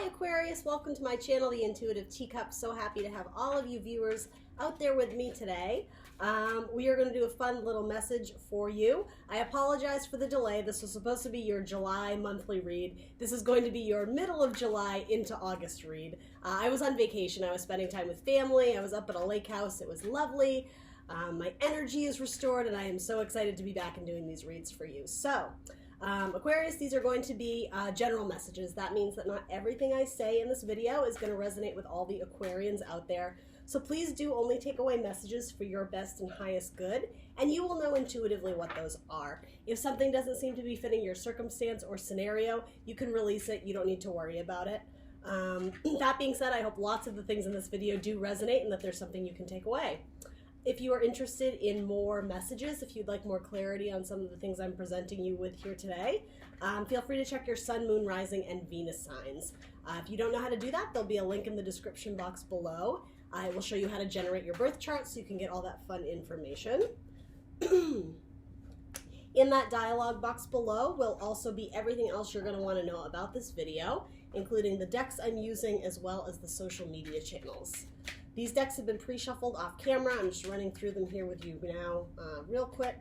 Aquarius, welcome to my channel, The Intuitive Teacup. So happy to have all of you viewers out there with me today. We are going to do a fun little message for you. I apologize for the delay. This was supposed to be your July monthly read. This is going to be your middle of July into August read. I was on vacation. I was spending time with family. I was up at a lake house. It was lovely. My energy is restored and I am so excited to be back and doing these reads for you. So, Aquarius, these are going to be general messages. That means that not everything I say in this video is going to resonate with all the Aquarians out there. So please do only take away messages for your best and highest good, and you will know intuitively what those are. If something doesn't seem to be fitting your circumstance or scenario, you can release it. You don't need to worry about it. That being said, I hope lots of the things in this video do resonate and that there's something you can take away. If you are interested in more messages, if you'd like more clarity on some of the things I'm presenting you with here today, feel free to check your Sun, Moon, Rising, and Venus signs. If you don't know how to do that, there'll be a link in the description box below. I will show you how to generate your birth chart so you can get all that fun information. In that dialog box below will also be everything else you're going to want to know about this video, including the decks I'm using as well as the social media channels. These decks have been pre-shuffled off camera. I'm just running through them here with you now real quick.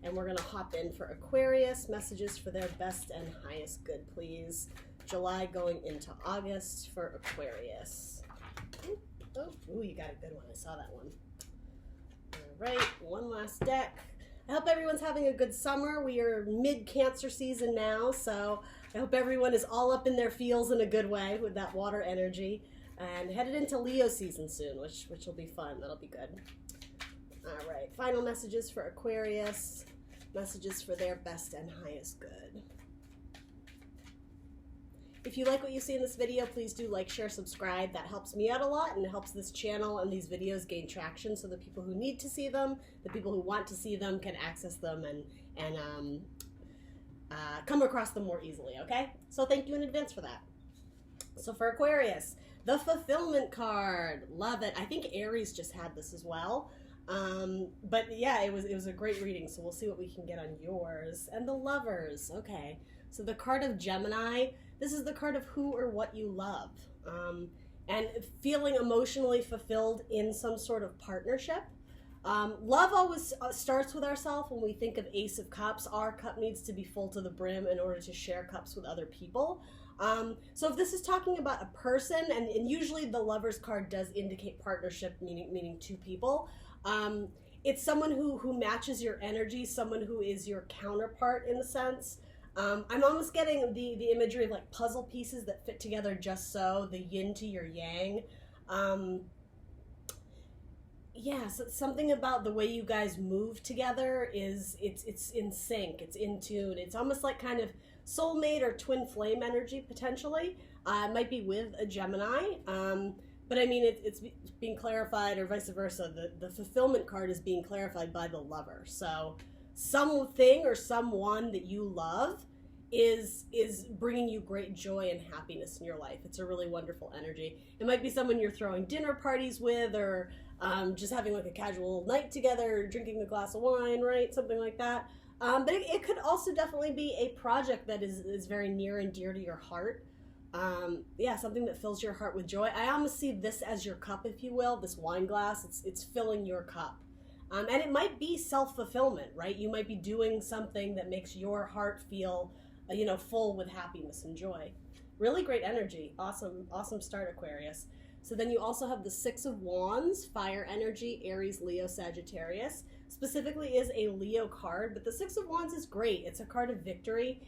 And we're going to hop in for Aquarius. Messages for their best and highest good, please. July going into August for Aquarius. Ooh, you got a good one. I saw that one. All right, one last deck. I hope everyone's having a good summer. We are mid-Cancer season now, so I hope everyone is all up in their feels in a good way with that water energy. And headed into Leo season soon, which will be fun. That'll be good. All right, final messages for Aquarius. Messages for their best and highest good. If you like what you see in this video, please do like, share, subscribe. That helps me out a lot and it helps this channel and these videos gain traction so the people who need to see them, the people who want to see them can access them and come across them more easily, okay? So thank you in advance for that. So for Aquarius, the Fulfillment card, love it. I think Aries just had this as well. But yeah, it was a great reading, so we'll see what we can get on yours. And the Lovers, okay. So the card of Gemini, this is the card of who or what you love. And feeling emotionally fulfilled in some sort of partnership. Love always starts with ourselves. When we think of Ace of Cups, our cup needs to be full to the brim in order to share cups with other people. So if this is talking about a person, and usually the Lovers card does indicate partnership, meaning two people, it's someone who matches your energy, someone who is your counterpart in a sense. I'm almost getting the imagery of like puzzle pieces that fit together just so, the yin to your yang. Yeah, so something about the way you guys move together is it's in sync, it's in tune. It's almost like kind of soulmate or twin flame energy potentially. It might be with a Gemini, but I mean it's being clarified, or vice versa. The Fulfillment card is being clarified by the Lover. So something or someone that you love is bringing you great joy and happiness in your life. It's a really wonderful energy. It might be someone you're throwing dinner parties with, or just having like a casual night together, drinking a glass of wine, right? Something like that. But it could also definitely be a project that is very near and dear to your heart. Yeah, something that fills your heart with joy. I almost see this as your cup, if you will, this wine glass. It's filling your cup. And it might be self-fulfillment, right? You might be doing something that makes your heart feel, full with happiness and joy. Really great energy. Awesome start, Aquarius. So then you also have the Six of Wands, fire energy, Aries, Leo, Sagittarius. Specifically is a Leo card, but the Six of Wands is great. It's a card of victory.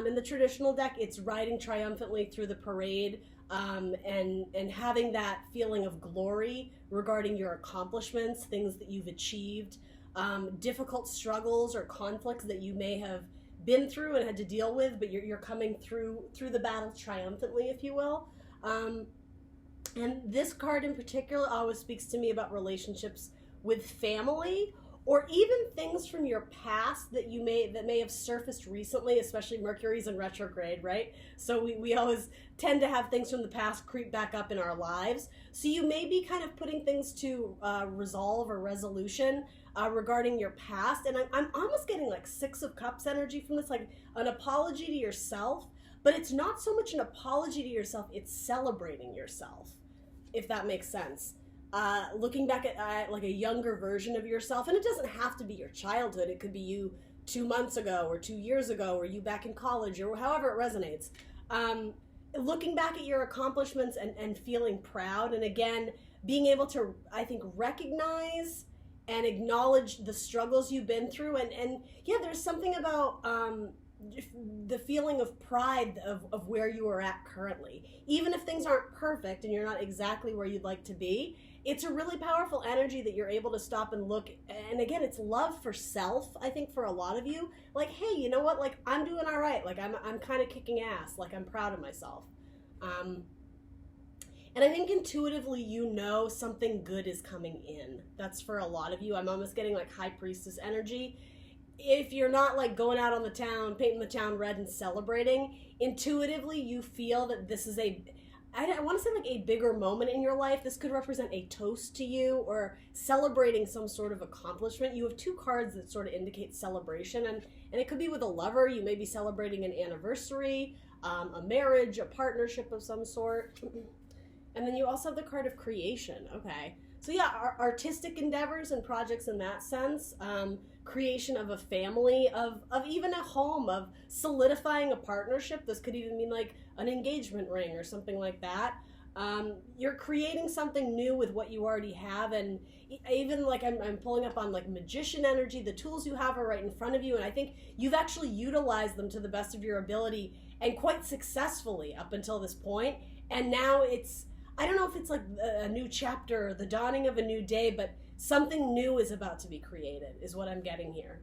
In the traditional deck, it's riding triumphantly through the parade and having that feeling of glory regarding your accomplishments, things that you've achieved, difficult struggles or conflicts that you may have been through and had to deal with, but you're coming through the battle triumphantly, if you will. And this card in particular always speaks to me about relationships with family, or even things from your past that may have surfaced recently, especially Mercury's in retrograde, right? So we always tend to have things from the past creep back up in our lives. So you may be kind of putting things to resolve or resolution regarding your past. And I'm almost getting like Six of Cups energy from this, like an apology to yourself, but it's not so much an apology to yourself, it's celebrating yourself, if that makes sense. Looking back at like a younger version of yourself, and it doesn't have to be your childhood, it could be you 2 months ago or 2 years ago, or you back in college, or however it resonates. Looking back at your accomplishments and feeling proud, and again, being able to, I think, recognize and acknowledge the struggles you've been through, and yeah, there's something about the feeling of pride of where you are at currently. Even if things aren't perfect and you're not exactly where you'd like to be, it's a really powerful energy that you're able to stop and look. And again, it's love for self, I think, for a lot of you. Like, hey, you know what? Like, I'm doing all right. Like, I'm kind of kicking ass. Like, I'm proud of myself. And I think intuitively, you know, something good is coming in. That's for a lot of you. I'm almost getting like High Priestess energy. If you're not like going out on the town, painting the town red and celebrating, intuitively you feel that this is I want to say like a bigger moment in your life. This could represent a toast to you or celebrating some sort of accomplishment. You have 2 cards that sort of indicate celebration, and it could be with a lover. You may be celebrating an anniversary, a marriage, a partnership of some sort. And then you also have the card of creation. Okay. So yeah, artistic endeavors and projects in that sense, creation of a family, of even a home, of solidifying a partnership. This could even mean like an engagement ring or something like that. You're creating something new with what you already have, and even like I'm pulling up on like magician energy. The tools you have are right in front of you, and I think you've actually utilized them to the best of your ability and quite successfully up until this point. And now it's, I don't know if it's like a new chapter or the dawning of a new day, but something new is about to be created, is what I'm getting here.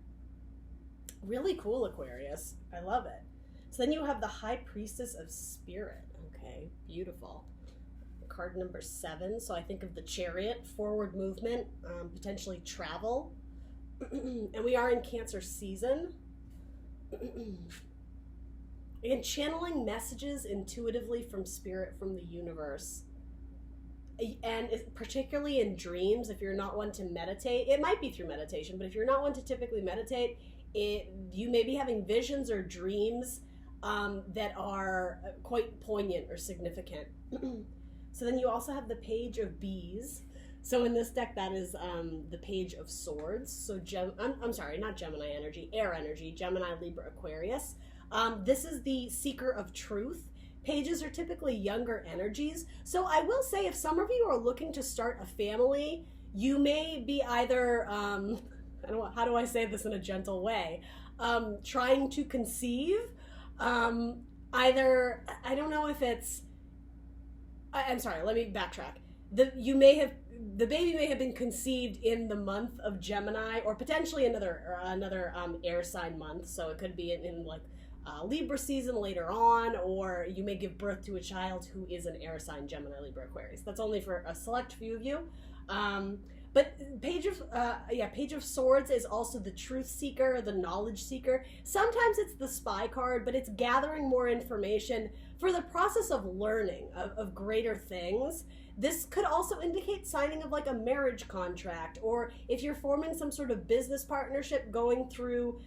Really cool, Aquarius. I love it. So then you have the High Priestess of Spirit. Okay, beautiful. Card number 7. So I think of the Chariot, forward movement, potentially travel. And we are in Cancer season. And channeling messages intuitively from Spirit, from the universe. And particularly in dreams, if you're not one to meditate, it might be through meditation, but if you're not one to typically meditate, you may be having visions or dreams that are quite poignant or significant. So then you also have the Page of Bees. So in this deck, that is the Page of Swords. So I'm sorry, not Gemini energy, air energy, Gemini, Libra, Aquarius. This is the Seeker of Truth. Pages are typically younger energies. So I will say, if some of you are looking to start a family, you may be either, how do I say this in a gentle way? Trying to conceive, either, I don't know if it's, I'm sorry, let me backtrack. The baby may have been conceived in the month of Gemini, or potentially another air sign month. So it could be in like Libra season later on, or you may give birth to a child who is an air sign, Gemini, Libra, Aquarius. That's only for a select few of you. But Page of Swords is also the truth seeker, the knowledge seeker. Sometimes it's the spy card, but it's gathering more information for the process of learning of greater things. This could also indicate signing of like a marriage contract, or if you're forming some sort of business partnership, going through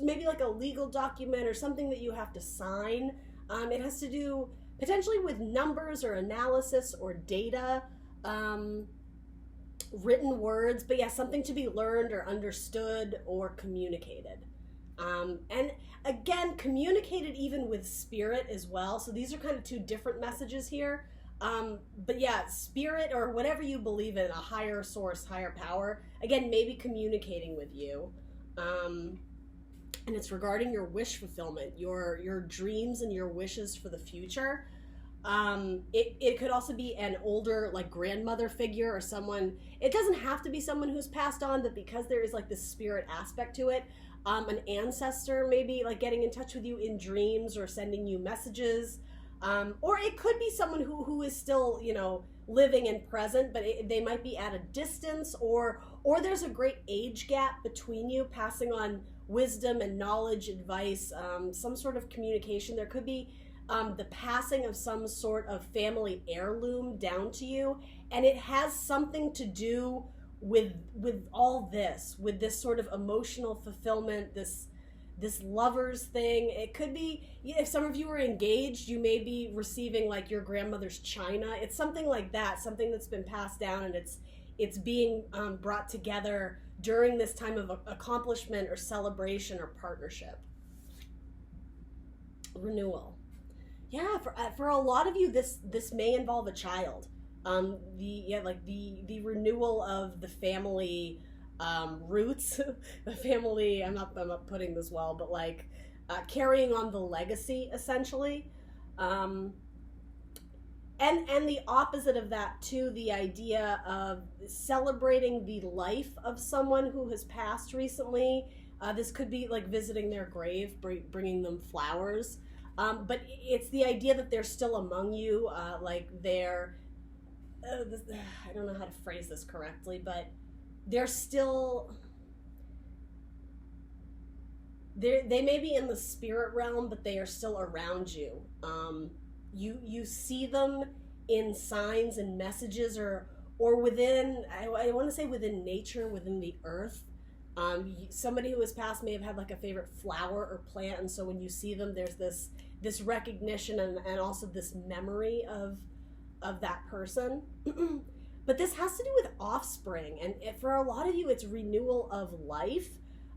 maybe like a legal document or something that you have to sign. It has to do potentially with numbers or analysis or data, written words, but yeah, something to be learned or understood or communicated. And again, communicated even with spirit as well. So these are kind of 2 different messages here. But yeah, spirit or whatever you believe in, a higher source, higher power, again, maybe communicating with you. And it's regarding your wish fulfillment, your dreams and your wishes for the future. It could also be an older like grandmother figure or someone, it doesn't have to be someone who's passed on, but because there is like this spirit aspect to it, an ancestor maybe like getting in touch with you in dreams or sending you messages. Or it could be someone who is still, you know, living and present, but they might be at a distance, or there's a great age gap between you, passing on wisdom and knowledge, advice, some sort of communication. There could be the passing of some sort of family heirloom down to you, and it has something to do with all this, with this sort of emotional fulfillment, this this lovers thing. It could be, if some of you are engaged, you may be receiving like your grandmother's china. It's something like that, something that's been passed down, and it's being brought together during this time of accomplishment or celebration or partnership. Renewal. Yeah, for a lot of you, this may involve a child. The renewal of the family roots, the family. I'm not putting this well, but like carrying on the legacy essentially, and the opposite of that too. The idea of celebrating the life of someone who has passed recently. This could be like visiting their grave, bringing them flowers. But it's the idea that they're still among you, like they're, I don't know how to phrase this correctly, but they're still, they may be in the spirit realm, but they are still around you. You see them in signs and messages or within, I want to say within nature, within the earth. Somebody who has passed may have had like a favorite flower or plant, and so when you see them, there's this recognition and also this memory of that person. But this has to do with offspring, and for a lot of you, it's renewal of life.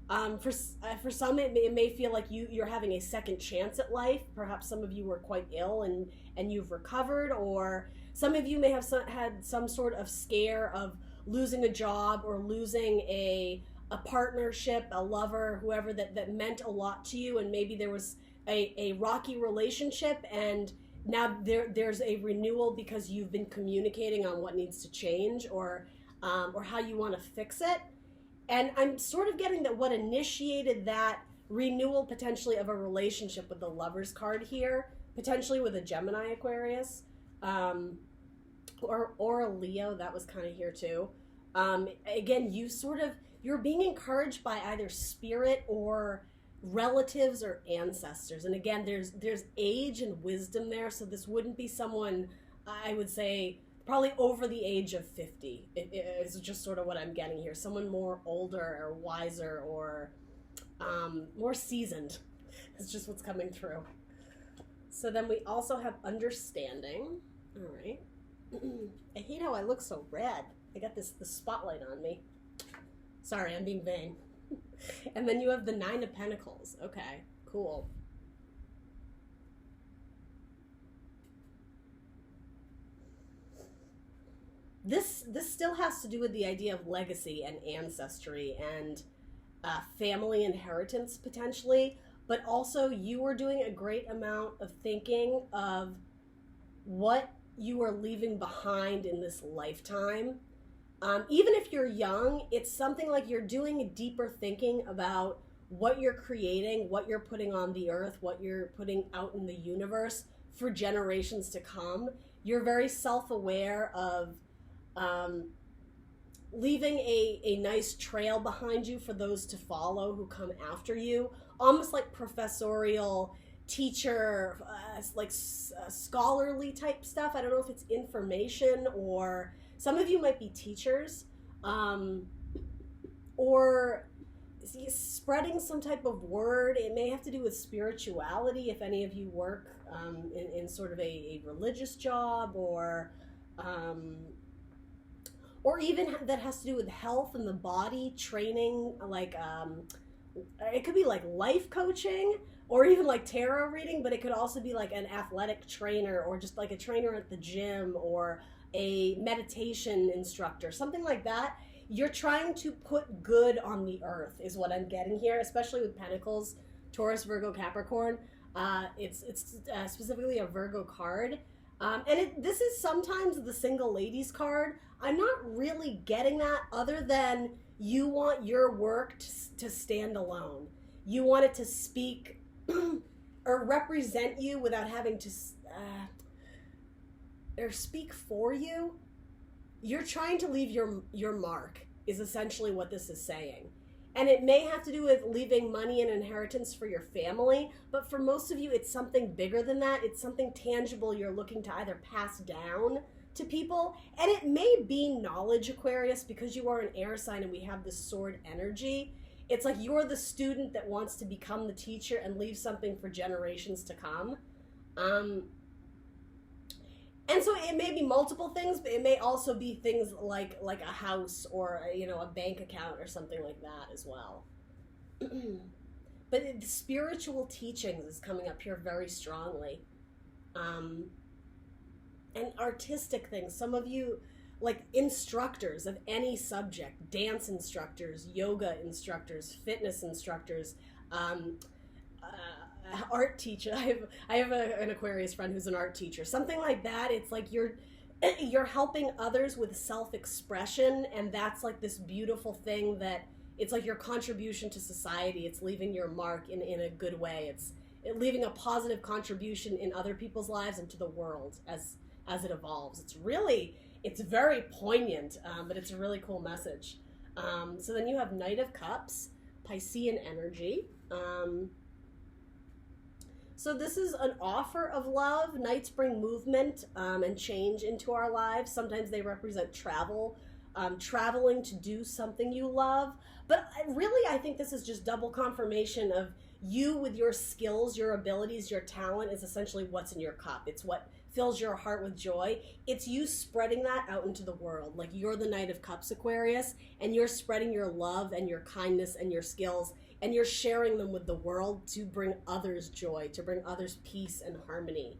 For some, it may feel like you're having a second chance at life. Perhaps some of you were quite ill and you've recovered, or some of you may have had some sort of scare of losing a job or losing a partnership, a lover, whoever that meant a lot to you, and maybe there was a rocky relationship, and now there's a renewal because you've been communicating on what needs to change or how you want to fix it. And I'm sort of getting that what initiated that renewal potentially of a relationship with the Lovers card here, potentially with a Gemini Aquarius, or a Leo, that was kind of here too. Again, you're being encouraged by either spirit or relatives or ancestors. And again, there's age and wisdom there, so this wouldn't be someone, I would say, probably over the age of 50. It is just sort of what I'm getting here. Someone more older or wiser or more seasoned. It's just what's coming through. So then we also have understanding. All right. I hate how I look so red. I got the spotlight on me. Sorry, I'm being vain. And then you have the Nine of Pentacles. Okay, cool. This still has to do with the idea of legacy and ancestry and family inheritance potentially, but also you are doing a great amount of thinking of what you are leaving behind in this lifetime. Even if you're young, it's something like you're doing deeper thinking about what you're creating, what you're putting on the earth, what you're putting out in the universe for generations to come. You're very self-aware of leaving a nice trail behind you for those to follow who come after you, almost like professorial teacher, scholarly type stuff. I don't know if it's information, or some of you might be teachers, or spreading some type of word. It may have to do with spirituality if any of you work in sort of a religious job, or even that has to do with health and the body, training, like it could be like life coaching or even like tarot reading, but it could also be like an athletic trainer or just like a trainer at the gym or a meditation instructor, something like that. You're trying to put good on the earth is what I'm getting here, especially with Pentacles, Taurus, Virgo, Capricorn. It's specifically a Virgo card. And this is sometimes the single ladies card. I'm not really getting that, other than you want your work to stand alone. You want it to speak or represent you without having to or speak for you. You're trying to leave your mark is essentially what this is saying. And it may have to do with leaving money and inheritance for your family, but for most of you, it's something bigger than that. It's something tangible you're looking to either pass down to people. And it may be knowledge, Aquarius, because you are an air sign and we have this sword energy. it's like you're the student that wants to become the teacher and leave something for generations to come. And so it may be multiple things, but it may also be things like a house or a bank account or something like that as well. But the spiritual teachings is coming up here very strongly. And artistic things. Some of you, like instructors of any subject, dance instructors, yoga instructors, fitness instructors, art teacher. I have an Aquarius friend who's an art teacher. Something like that. It's like you're helping others with self-expression, and that's like this beautiful thing that it's like your contribution to society. It's leaving your mark in a good way. It's leaving a positive contribution in other people's lives and to the world as it evolves. It's very poignant, but it's a really cool message. So then you have Knight of Cups, Piscean energy. So this is an offer of love. Knights bring movement and change into our lives. Sometimes they represent travel, traveling to do something you love. But really, I think this is just double confirmation of you with your skills, your abilities, your talent is essentially what's in your cup. It's what fills your heart with joy. It's you spreading that out into the world. Like you're the Knight of Cups, Aquarius, and you're spreading your love and your kindness and your skills, and you're sharing them with the world to bring others joy, to bring others peace and harmony.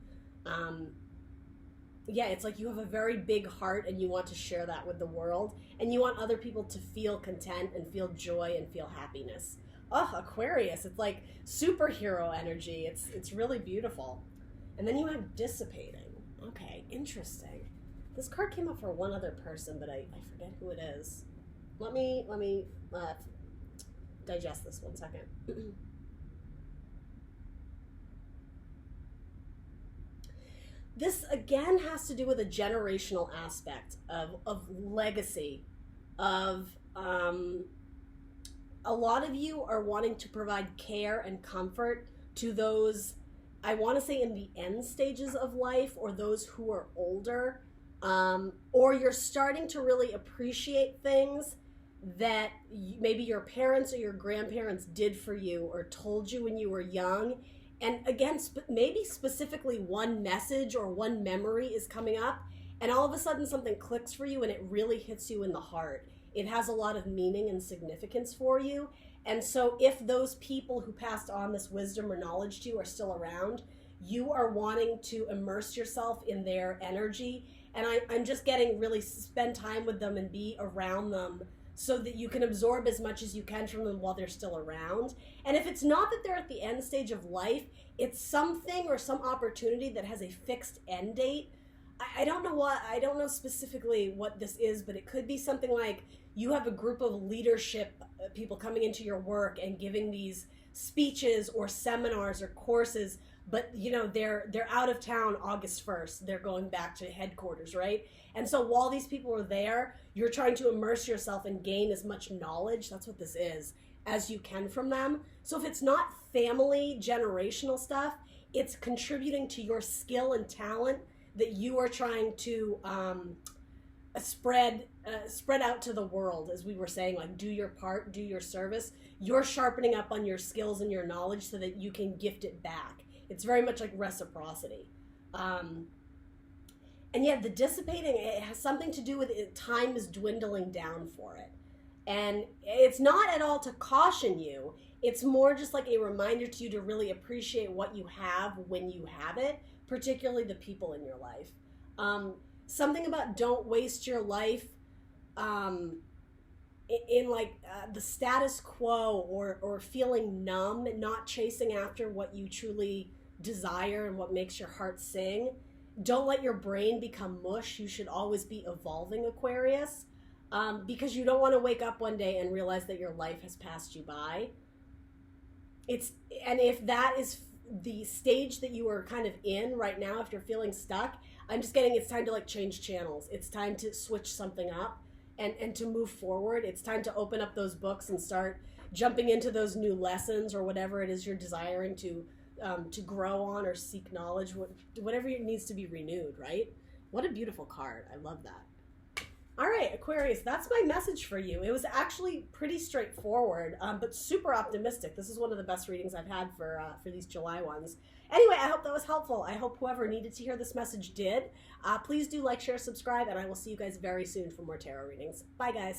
Yeah, it's like you have a very big heart and you want to share that with the world, and you want other people to feel content and feel joy and feel happiness. Oh, Aquarius, it's like superhero energy. It's really beautiful. And then you have dissipating. Okay, interesting. This card came up for one other person, but I forget who it is. Let me digest this 1 second. This again has to do with a generational aspect of legacy, of a lot of you are wanting to provide care and comfort to those, I want to say, in the end stages of life, or those who are older, or you're starting to really appreciate things that maybe your parents or your grandparents did for you or told you when you were young. And again, maybe specifically one message or one memory is coming up, and all of a sudden something clicks for you and it really hits you in the heart. It has a lot of meaning and significance for you. And so if those people who passed on this wisdom or knowledge to you are still around, you are wanting to immerse yourself in their energy. And I'm just getting really spend time with them and be around them so that you can absorb as much as you can from them while they're still around. And if it's not that they're at the end stage of life, it's something or some opportunity that has a fixed end date. I don't know specifically what this is, but it could be something like you have a group of leadership people coming into your work and giving these speeches or seminars or courses, but they're out of town August 1st. They're going back to headquarters, right? And so while these people are there, you're trying to immerse yourself and gain as much knowledge, that's what this is, as you can from them. So if it's not family generational stuff, it's contributing to your skill and talent that you are trying to spread out to the world, as we were saying, like do your part, do your service. You're sharpening up on your skills and your knowledge so that you can gift it back. It's very much like reciprocity. And yet the dissipating, it has something to do with it. Time is dwindling down for it. And it's not at all to caution you. It's more just like a reminder to you to really appreciate what you have when you have it, particularly the people in your life. Something about don't waste your life in the status quo or feeling numb, not chasing after what you truly desire and what makes your heart sing. Don't let your brain become mush. You should always be evolving, Aquarius, because you don't want to wake up one day and realize that your life has passed you by. And if that is the stage that you are kind of in right now, if you're feeling stuck, I'm just getting it's time to change channels. It's time to switch something up and to move forward. It's time to open up those books and start jumping into those new lessons or whatever it is you're desiring to grow on or seek knowledge, whatever needs to be renewed, right? What a beautiful card. I love that. All right, Aquarius, that's my message for you. It was actually pretty straightforward, but super optimistic. This is one of the best readings I've had for these July ones. Anyway, I hope that was helpful. I hope whoever needed to hear this message did. Please do like, share, subscribe, and I will see you guys very soon for more tarot readings. Bye, guys.